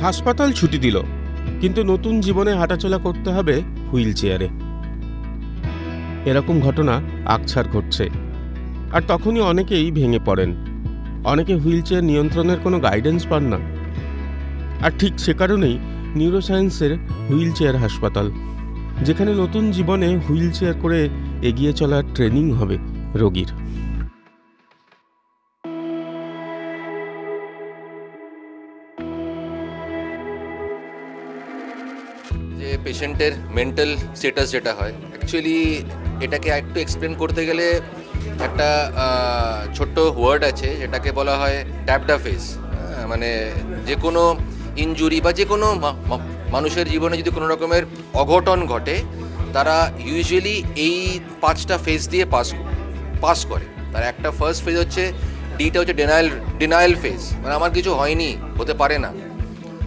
হাসপাতাল ছুটি দিল, কিন্তু নতুন জীবনে হাঁটাচলা করতে হবে হুইল চেয়ারে। এরকম ঘটনা আকছার ঘটছে, আর তখনই অনেকেই ভেঙে পড়েন। অনেকে হুইল চেয়ার নিয়ন্ত্রণের কোনো গাইডেন্স পান না। আর ঠিক সে কারণেই নিউরোসায়েন্সের হুইল চেয়ার হাসপাতাল, যেখানে নতুন জীবনে হুইল চেয়ার করে এগিয়ে চলার ট্রেনিং হবে রোগীর। যে পেশেন্টের মেন্টাল স্ট্যাটাস যেটা হয়, অ্যাকচুয়ালি এটাকে একটু এক্সপ্লেন করতে গেলে একটা ছোট্ট ওয়ার্ড আছে যেটাকে বলা হয় ট্যাপডা ফেজ। মানে যে কোনো ইনজুরি বা যে কোনো মানুষের জীবনে যদি কোনো রকমের অঘটন ঘটে, তারা ইউজুয়ালি এই 5টা ফেজ দিয়ে পাস করে। তার একটা ফার্স্ট ফেজ হচ্ছে, ডিটা হচ্ছে ডিনায়াল ফেজ, মানে আমার কিছু হয়নি, হতে পারে না।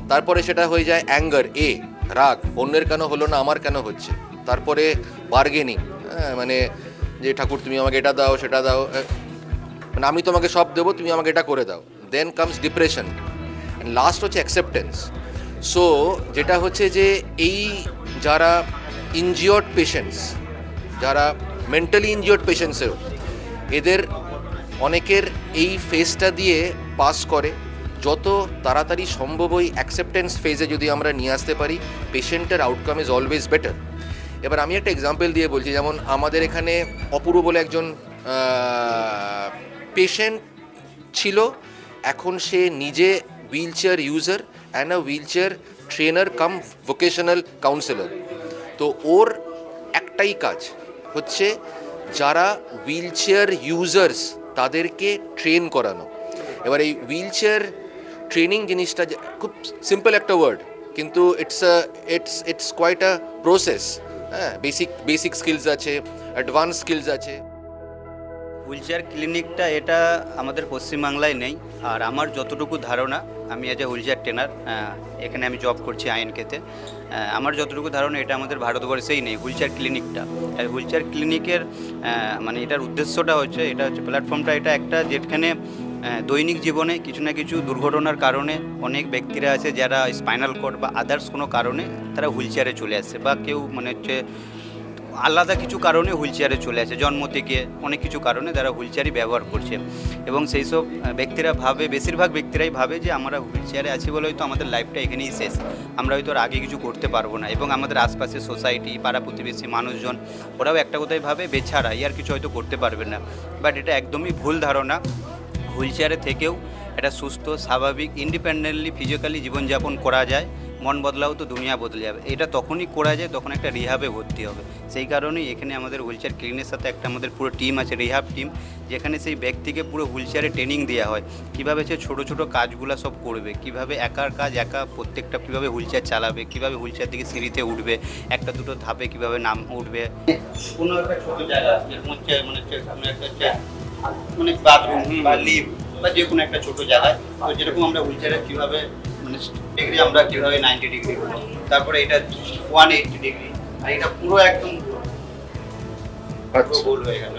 তারপরে সেটা হয়ে যায় অ্যাঙ্গার, রাগ, অন্যের কেন হলো না, আমার কেন হচ্ছে। তারপরে বার্গেনিং, মানে যে ঠাকুর তুমি আমাকে এটা দাও সেটা দাও, মানে আমি তোমাকে সব দেবো, তুমি আমাকে এটা করে দাও। Then comes depression, and last হচ্ছে অ্যাকসেপ্টেন্স। সো যেটা হচ্ছে যে এই যারা ইনজিওর্ড পেশেন্টস, যারা মেন্টালি ইনজিওর্ড পেশেন্টসেরও, এদের অনেকের এই ফেজটা দিয়ে পাস করে। যত তাড়াতাড়ি সম্ভব ওই অ্যাকসেপ্টেন্স ফেজে যদি আমরা নিয়ে আসতে পারি, পেশেন্টের আউটকাম ইজ অলওয়েজ বেটার। এবার আমি একটা এক্সাম্পল দিয়ে বলছি, যেমন আমাদের এখানে অপূর্ব বলে একজন পেশেন্ট ছিল, এখন সে নিজে wheel chair user and a wheel chair trainer cum vocational counsellor. তো ওর একটাই কাজ হচ্ছে যারা হুইল চেয়ার ইউজার্স তাদেরকে ট্রেন করানো। এবার এই হুইল চেয়ার ট্রেনিং জিনিসটা খুব সিম্পল একটা ওয়ার্ড, কিন্তু ইটস কোয়াইট আ প্রসেস। হ্যাঁ, বেসিক স্কিলস আছে, অ্যাডভান্স স্কিলস আছে। হুইল চেয়ার ক্লিনিকটা এটা আমাদের পশ্চিমবাংলায় নেই। আর আমার যতটুকু ধারণা, আমি as a wheel chair trainer, এখানে আমি জব করছি আইএনকেতে। আমার যতটুকু ধারণা এটা আমাদের ভারতবর্ষেই নেই হুইল চেয়ার ক্লিনিকটা। আর হুইল চেয়ার ক্লিনিকের মানে এটার উদ্দেশ্যটা হচ্ছে, এটা হচ্ছে প্ল্যাটফর্মটা এটা একটা, যেখানে দৈনিক জীবনে কিছু না কিছু দুর্ঘটনার কারণে অনেক ব্যক্তিরা আছে যারা স্পাইনাল কর্ড বা আদার্স কোনো কারণে তারা হুইল চেয়ারে চলে আসছে, বা কেউ মানে হচ্ছে আলাদা কিছু কারণে হুইল চেয়ারে চলে আসে, জন্ম থেকে অনেক কিছু কারণে তারা হুইল চেয়ারই ব্যবহার করছে। এবং সেই সব ব্যক্তিরা ভাবে, বেশিরভাগ ব্যক্তিরাই ভাবে যে আমরা হুইল চেয়ারে আছি বলে হয়তো আমাদের লাইফটা এখানেই শেষ, আমরা হয়তো আর আগে কিছু করতে পারবো না। এবং আমাদের আশপাশের সোসাইটি, পাড়া প্রতিবেশী মানুষজন, ওরাও একটা কথাই ভাবে বেছাড়া আর কিছু হয়তো করতে পারবে না। বাট এটা একদমই ভুল ধারণা। হুইল চেয়ারে থেকেও একটা সুস্থ, স্বাভাবিক, ইন্ডিপেন্ডেন্টলি ফিজিক্যালি জীবনযাপন করা যায়। মন বদলাও তো দুনিয়া বদলে যাবে। এটা তখনই করা যায় তখন একটা রিহাবে ভর্তি হবে। সেই কারণেই এখানে আমাদের হুইল চেয়ার ক্লিনিকের সাথে একটা আমাদের পুরো টিম আছে, রিহাব টিম, যেখানে সেই ব্যক্তিকে পুরো হুইল চেয়ারে ট্রেনিং দেওয়া হয়, কীভাবে সে ছোটো ছোটো কাজগুলো সব করবে, কীভাবে একার কাজ একা প্রত্যেকটা, কীভাবে হুইল চেয়ার চালাবে, কীভাবে হুইল চেয়ার থেকে সিঁড়িতে উঠবে, একটা দুটো ধাপে কীভাবে নাম উঠবে। কোনো একটা ছোটো জায়গা মানে বাথরুম বা লিফট বা যে কোনো একটা ছোটো জায়গায়, তো যেরকম আমরা হুইল চেয়ারে কীভাবে মানে ডিগ্রি আমরা কীভাবে 90 ডিগ্রি, তারপরে এটা 180 ডিগ্রি, আর এটা পুরো একদম গোল হয়ে গেল।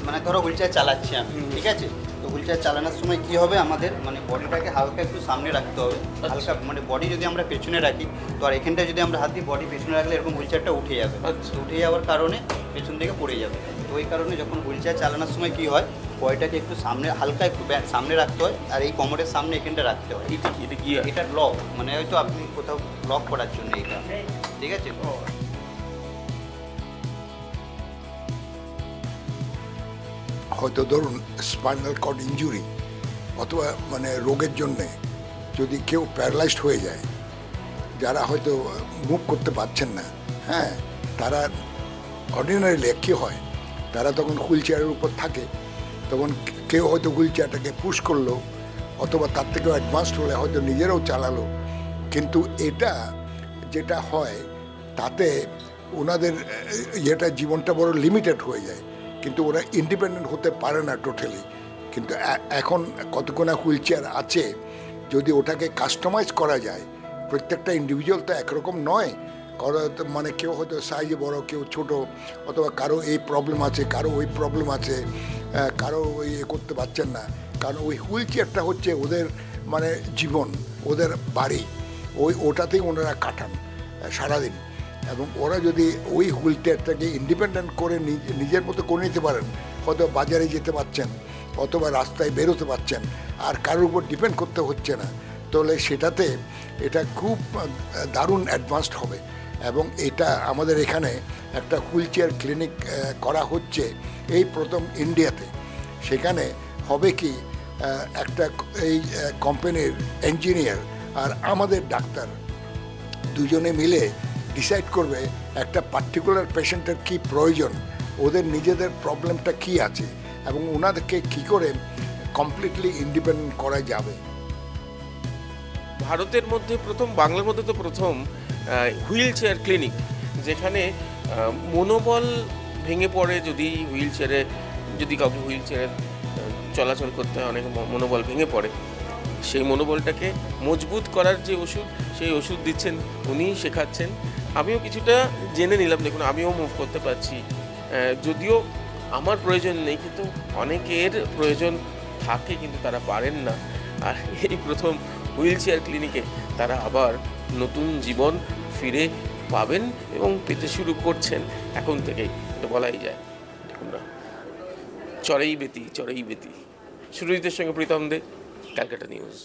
মানে ধরো হুইল চেয়ার চালাচ্ছি আমি, ঠিক আছে, তো হুইল চেয়ার চালানোর সময় কী হবে, আমাদের মানে বডিটাকে হালকা একটু সামনে রাখতে হবে। হালকা মানে বডি যদি আমরা পেছনে রাখি, তো আর এখানটা যদি আমরা হাত দিয়ে বডি পেছনে রাখলে এরকম হুইল চেয়ারটা উঠে যাবে। উঠে যাওয়ার কারণে পেছন দিকে পড়ে যাবে। তো ওই কারণে যখন হুইল চেয়ার চালানোর সময় কী হয়, বডিটাকে একটু সামনে, হালকা একটু সামনে রাখতে হয়, আর এই কোমরের সামনে এখানটা রাখতে হয়। এটা লক, মানে হয়তো আপনি কোথাও লক করার জন্য এটা, ঠিক আছে। হয়তো ধরুন স্পাইনাল কর্ড ইনজুরি অথবা মানে রোগের জন্যে যদি কেউ প্যারালাইজড হয়ে যায়, যারা হয়তো মুভ করতে পারছেন না, হ্যাঁ, তারা অর্ডিনারিলি কী হয়, তারা তখন হুইল চেয়ারের উপর থাকে, তখন কেউ হয়তো হুইল চেয়ারটাকে পুশ করলো, অথবা তার থেকেও অ্যাডভান্সড হলে হয়তো নিজেরাও চালালো। কিন্তু এটা যেটা হয়, তাতে ওনাদের ইয়েটা জীবনটা বড় লিমিটেড হয়ে যায়, কিন্তু ওরা ইন্ডিপেন্ডেন্ট হতে পারে না টোটালি। কিন্তু এখন কতক্ষণ হুইল চেয়ার আছে, যদি ওটাকে কাস্টমাইজ করা যায়, প্রত্যেকটা ইন্ডিভিজুয়াল তো একরকম নয়, মানে কেউ হয়তো সাইজে বড়, কেউ ছোট, অথবা কারো এই প্রবলেম আছে, কারো ওই প্রবলেম আছে, কারো ওই করতে পারছেন না, কারণ ওই হুইল চেয়ারটা হচ্ছে ওদের মানে জীবন, ওদের বাড়ি। ওটাতেই ওনারা কাটান সারাদিন। এবং ওরা যদি ওই হুইল চেয়ারটাকে ইন্ডিপেন্ডেন্ট করে নিজের মতো করে নিতে পারেন, হয়তো বাজারে যেতে পারছেন অথবা রাস্তায় বেরোতে পারছেন, আর কারোর উপর ডিপেন্ড করতে হচ্ছে না, তাহলে সেটাতে এটা খুব দারুণ অ্যাডভান্সড হবে। এবং এটা আমাদের এখানে একটা হুইল চেয়ার ক্লিনিক করা হচ্ছে এই প্রথম ইন্ডিয়াতে। সেখানে হবে কি, একটা এই কোম্পানির ইঞ্জিনিয়ার আর আমাদের ডাক্তার দুজনে মিলে ডিসাইড করবে একটা পার্টিকুলার পেশেন্টের কী প্রয়োজন, ওদের নিজেদের প্রবলেমটা কি আছে, এবং ওনাদেরকে কী করে কমপ্লিটলি ইন্ডিপেন্ডেন্ট করা যাবে। ভারতের মধ্যে প্রথম, বাংলার মধ্যে তো প্রথম হুইল চেয়ার ক্লিনিক, যেখানে মনোবল ভেঙে পড়ে যদি কাউকে হুইল চেয়ারে চলাচল করতে হয়, অনেক মনোবল ভেঙে পড়ে, সেই মনোবলটাকে মজবুত করার যে ওষুধ, সেই ওষুধ দিচ্ছেন উনি, শেখাচ্ছেন। আমিও কিছুটা জেনে নিলাম। দেখুন, আমিও মুভ করতে পারছি, যদিও আমার প্রয়োজন নেই, কিন্তু অনেকের প্রয়োজন থাকে, কিন্তু তারা পারেন না। আর এই প্রথম হুইল চেয়ার ক্লিনিকে তারা আবার নতুন জীবন ফিরে পাবেন এবং পেতে শুরু করছেন এখন থেকেই, এটা বলাই যায়। দেখুন না, চড়েই বেতি। সুরজিতের সঙ্গে প্রীতম দে, ক্যালকাটা নিউজ।